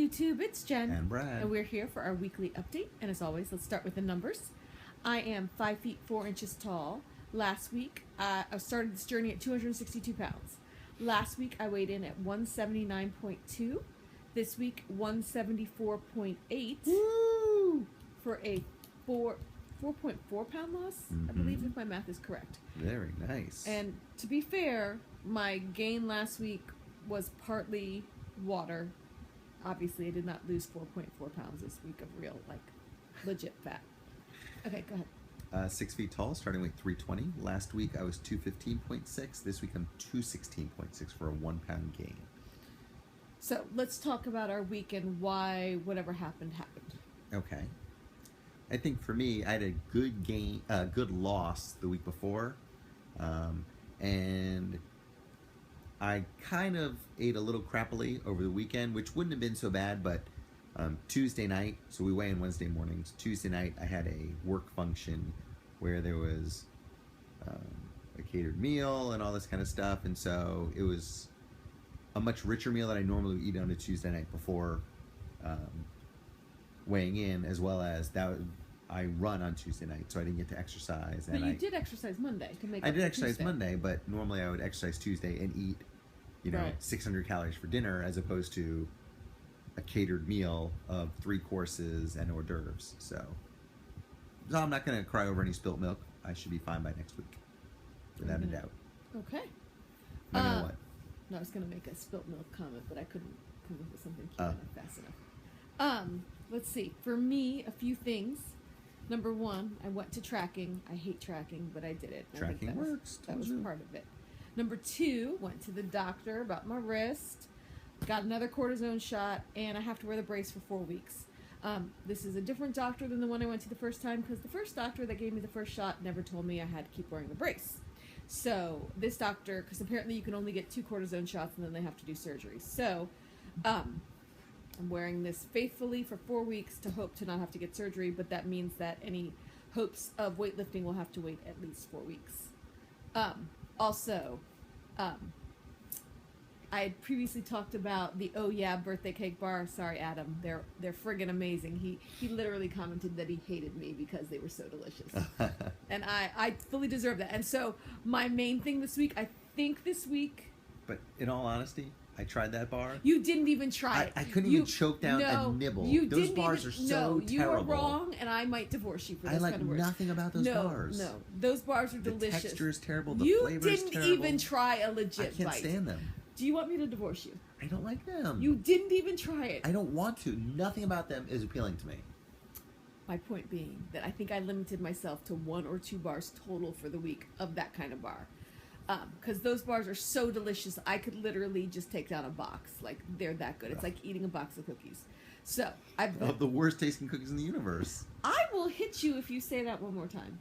YouTube, it's Jen. And Brad. And we're here for our weekly update. And as always, let's start with the numbers. I am 5 feet 4 inches tall. Last week, I started this journey at 262 pounds. Last week, I weighed in at 179.2. This week, 174.8. Woo! For a 4.4 pound loss, I believe, if my math is correct. Very nice. And to be fair, my gain last week was partly water. Obviously, I did not lose 4.4 pounds this week of real, legit fat. Okay, go ahead. 6 feet tall, starting weight 320. Last week I was 215.6. This week I'm 216.6 for a 1 pound gain. So let's talk about our week and why whatever happened. Okay. I think for me, I had a good loss the week before, and I kind of ate a little crappily over the weekend, which wouldn't have been so bad, but Tuesday night, so we weigh in Wednesday mornings. Tuesday night, I had a work function where there was a catered meal and all this kind of stuff, and so it was a much richer meal than I normally eat on a Tuesday night before weighing in, as well as that I run on Tuesday night, so I didn't get to exercise. But you did exercise Monday to make. I did exercise Monday, but normally I would exercise Tuesday and eat, right, 600 calories for dinner, as opposed to a catered meal of 3 courses and hors d'oeuvres. So I'm not going to cry over any spilt milk. I should be fine by next week, without a doubt. Okay. No matter what. No, I was going to make a spilt milk comment, but I couldn't come up with something cute enough fast enough. Let's see. For me, a few things. Number 1, I went to tracking. I hate tracking, but I did it. Tracking works. That was part of it. Number 2, went to the doctor about my wrist. Got another cortisone shot, and I have to wear the brace for 4 weeks. This is a different doctor than the one I went to the first time, because the first doctor that gave me the first shot never told me I had to keep wearing the brace. So this doctor, because apparently you can only get 2 cortisone shots and then they have to do surgery. So I'm wearing this faithfully for 4 weeks to hope to not have to get surgery, but that means that any hopes of weightlifting will have to wait at least 4 weeks. I had previously talked about the Oh Yeah birthday cake bar. Sorry, Adam. They're friggin' amazing. He literally commented that he hated me because they were so delicious. And I fully deserve that. And so my main thing this week, I think this week... But in all honesty, I tried that bar. You didn't even try it. I couldn't even choke down a nibble. Those bars are so terrible. You are wrong, and I might divorce you for this kind of words. I like nothing about those bars. No, those bars are delicious. The texture is terrible. The flavor is terrible. You didn't even try a legit bite. I can't stand them. Do you want me to divorce you? I don't like them. You didn't even try it. I don't want to. Nothing about them is appealing to me. My point being that I think I limited myself to 1 or 2 bars total for the week of that kind of bar. Because those bars are so delicious, I could literally just take down a box. Like, they're that good. It's like eating a box of cookies. So, Of the worst tasting cookies in the universe. I will hit you if you say that one more time.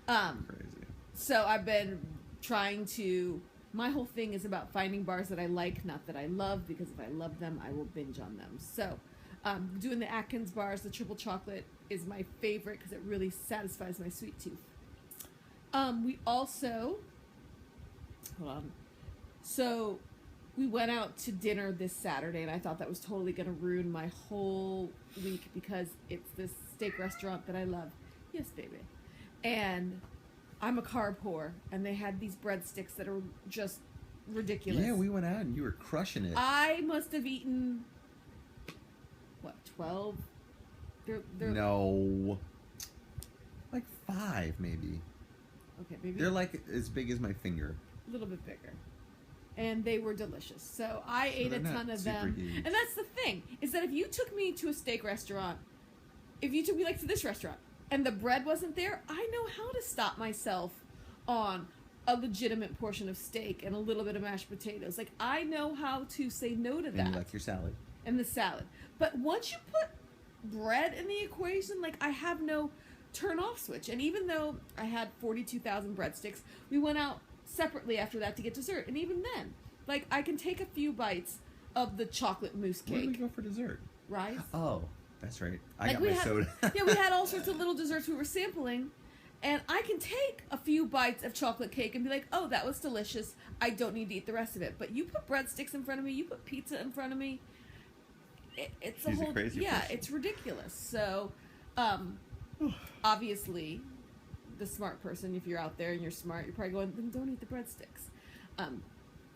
Crazy. So, I've been trying to... My whole thing is about finding bars that I like, not that I love, because if I love them, I will binge on them. So, doing the Atkins bars, the triple chocolate is my favorite because it really satisfies my sweet tooth. We also... Hold on. So, we went out to dinner this Saturday, and I thought that was totally going to ruin my whole week because it's this steak restaurant that I love. Yes, baby. And I'm a carb whore, and they had these breadsticks that are just ridiculous. Yeah, we went out, and you were crushing it. I must have eaten, 12? No. Like 5, maybe. Okay, maybe. They're like as big as my finger. A little bit bigger. And they were delicious. So I ate a ton of them. Huge. And that's the thing, is that if you took me to a steak restaurant, if you took me to this restaurant, and the bread wasn't there, I know how to stop myself on a legitimate portion of steak and a little bit of mashed potatoes. Like, I know how to say no to that. And you like your salad. And the salad. But once you put bread in the equation, I have no turn-off switch. And even though I had 42,000 breadsticks, we went out separately after that to get dessert. And even then, I can take a few bites of the chocolate mousse cake. Where did we go for dessert? Rice. Oh, that's right. I got my soda. Yeah, we had all sorts of little desserts we were sampling. And I can take a few bites of chocolate cake and be like, oh, that was delicious. I don't need to eat the rest of it. But you put breadsticks in front of me, you put pizza in front of me, it's She's a whole a crazy yeah, person. it's ridiculous. So, obviously, the smart person, if you're out there and you're smart, you're probably going, then don't eat the breadsticks.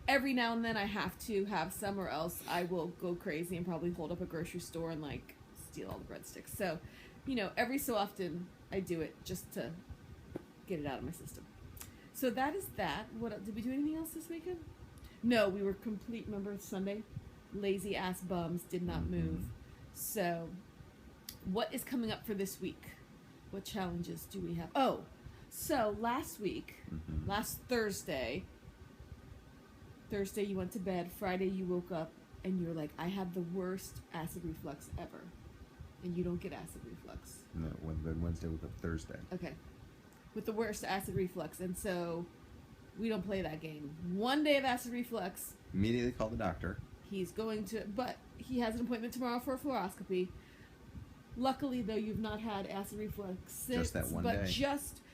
Every now and then I have to have some, or else I will go crazy and probably hold up a grocery store and like steal all the breadsticks. So, every so often I do it just to get it out of my system. So that is that. Did we do anything else this weekend? No, we were complete. Remember Sunday? Lazy ass bums did not move. So, what is coming up for this week? What challenges do we have? Oh, so last week, last Thursday you went to bed. Friday you woke up and you were like, I have the worst acid reflux ever. And you don't get acid reflux. No, Wednesday woke up Thursday. Okay. With the worst acid reflux. And so we don't play that game. One day of acid reflux. Immediately call the doctor. He's going to, but he has an appointment tomorrow for a fluoroscopy. Luckily, though, you've not had acid reflux since. Just that one day. But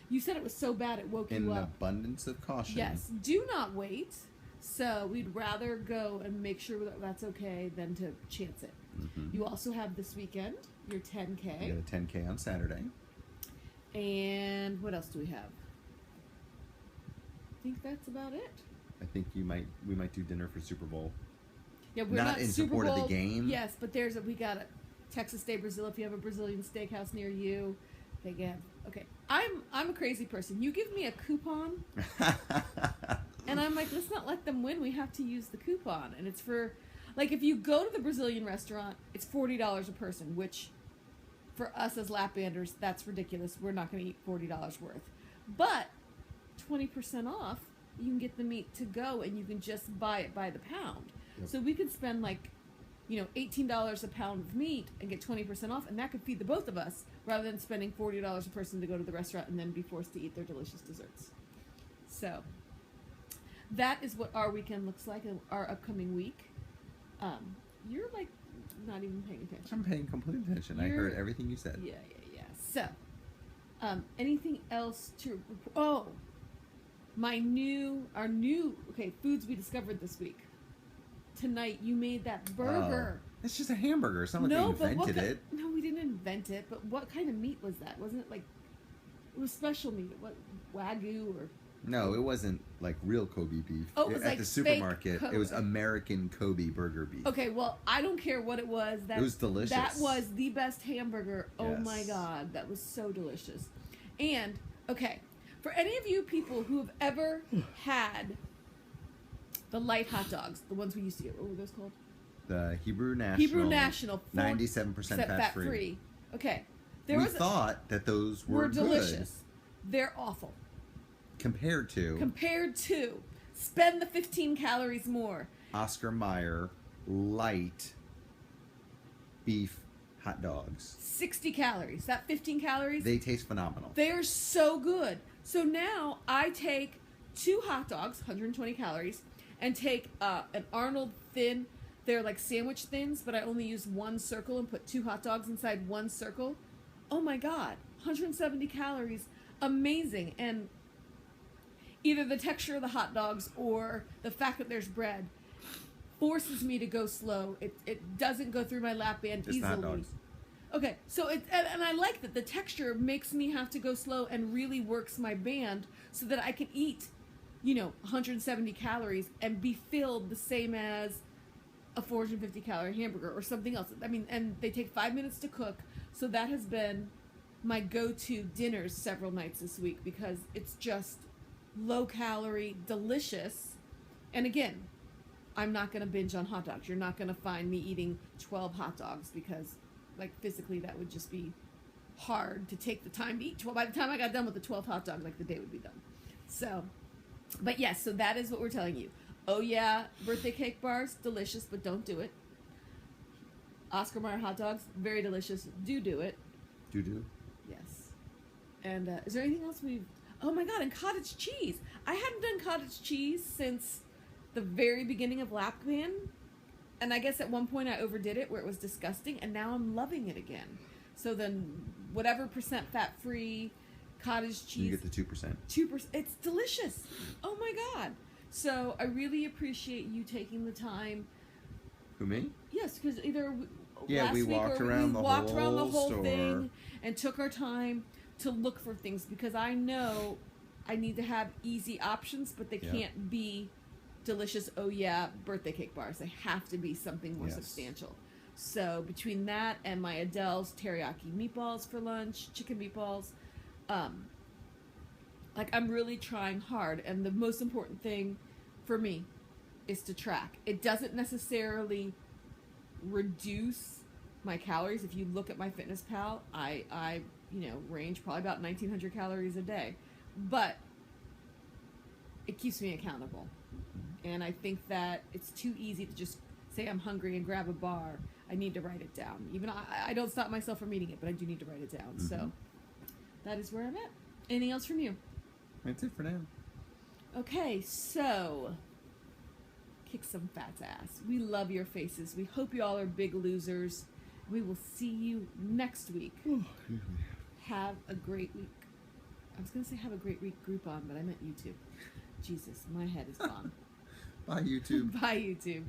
you said it was so bad it woke In you an up. abundance of caution. Yes. Do not wait. So we'd rather go and make sure that that's okay than to chance it. You also have this weekend your 10K. We got a 10K on Saturday. And what else do we have? I think that's about it. I think we might do dinner for Super Bowl. Yeah, we're Not not in Super support of Bowl, the game. Yes, but we got a Texas Day Brazil. If you have a Brazilian steakhouse near you, they get. Okay, I'm a crazy person. You give me a coupon, and I'm like, let's not let them win. We have to use the coupon, and it's for, like, if you go to the Brazilian restaurant, it's $40 a person, which, for us as Laplanders, that's ridiculous. We're not going to eat $40 worth, but 20% off. You can get the meat to go, and you can just buy it by the pound. Yep. So we could spend $18 a pound of meat and get 20% off, and that could feed the both of us, rather than spending $40 a person to go to the restaurant and then be forced to eat their delicious desserts. So that is what our weekend looks like, and our upcoming week. You're like not even paying attention. I'm paying complete attention. I heard everything you said. Yeah. So, anything else to? Oh, foods we discovered this week. Tonight you made that burger. Oh, it's just a hamburger. It's not like they invented it. No, we didn't invent it. But what kind of meat was that? Wasn't it like it was special meat? What, Wagyu or? No, it wasn't like real Kobe beef. Oh, it was at like the supermarket. fake It was American Kobe burger beef. Okay, well, I don't care what it was. It was delicious. That was the best hamburger. Oh Yes. my god, that was so delicious. And okay, for any of you people who have ever had the light hot dogs, the ones we used to get, what were those called? The Hebrew National. Hebrew National, 97% fat free. Okay, We thought that those were delicious. good They're awful compared to spend the 15 calories more. Oscar Mayer light beef hot dogs. 60 calories. That 15 calories. They taste phenomenal. They are so good. So now I take 2 hot dogs, 120 calories, and take an Arnold thin. They're like sandwich thins, but I only use one circle and put 2 hot dogs inside one circle. Oh my god, 170 calories. Amazing. And either the texture of the hot dogs or the fact that there's bread forces me to go slow. It doesn't go through my lap band Just easily. hot dogs. Okay, so and I like that the texture makes me have to go slow and really works my band so that I can eat, 170 calories and be filled the same as a 450 calorie hamburger or something else. I mean, and they take 5 minutes to cook, so that has been my go-to dinners several nights this week because it's just low calorie, delicious, and again, I'm not going to binge on hot dogs. You're not going to find me eating 12 hot dogs because, like, physically that would just be hard to take the time to eat 12. By the time I got done with the 12 hot dogs, like, the day would be done. So, but yes, so that is what we're telling you. Oh yeah, birthday cake bars, delicious, but don't do it. Oscar Mayer hot dogs, very delicious. Do it. Do. Yes. And is there anything else we've... Oh my god, and cottage cheese. I hadn't done cottage cheese since the very beginning of Lapland. And I guess at one point I overdid it where it was disgusting, and now I'm loving it again. So then whatever percent fat-free cottage cheese... You get the 2%. 2%. It's delicious. Oh my god. So I really appreciate you taking the time. Who, me? Yes, because either Yeah, last we week, walked or around we the walked around the whole whole store. thing and took our time to look for things, because I know I need to have easy options, but they Yeah. can't be delicious, oh yeah, birthday cake bars. They have to be something more Yes. substantial. So between that and my Adele's teriyaki meatballs for lunch, chicken meatballs, like, I'm really trying hard, and the most important thing for me is to track. It doesn't necessarily reduce my calories. If you look at MyFitnessPal, I range probably about 1,900 calories a day, but it keeps me accountable. And I think that it's too easy to just say I'm hungry and grab a bar. I need to write it down. Even I don't stop myself from eating it, but I do need to write it down. Mm-hmm. So that is where I'm at. Anything else from you? That's it for now. Okay, so kick some fat's ass. We love your faces. We hope you all are big losers. We will see you next week. Have a great week. I was going to say have a great week Groupon, but I meant YouTube. Jesus, my head is gone. Bye, YouTube. Bye, YouTube.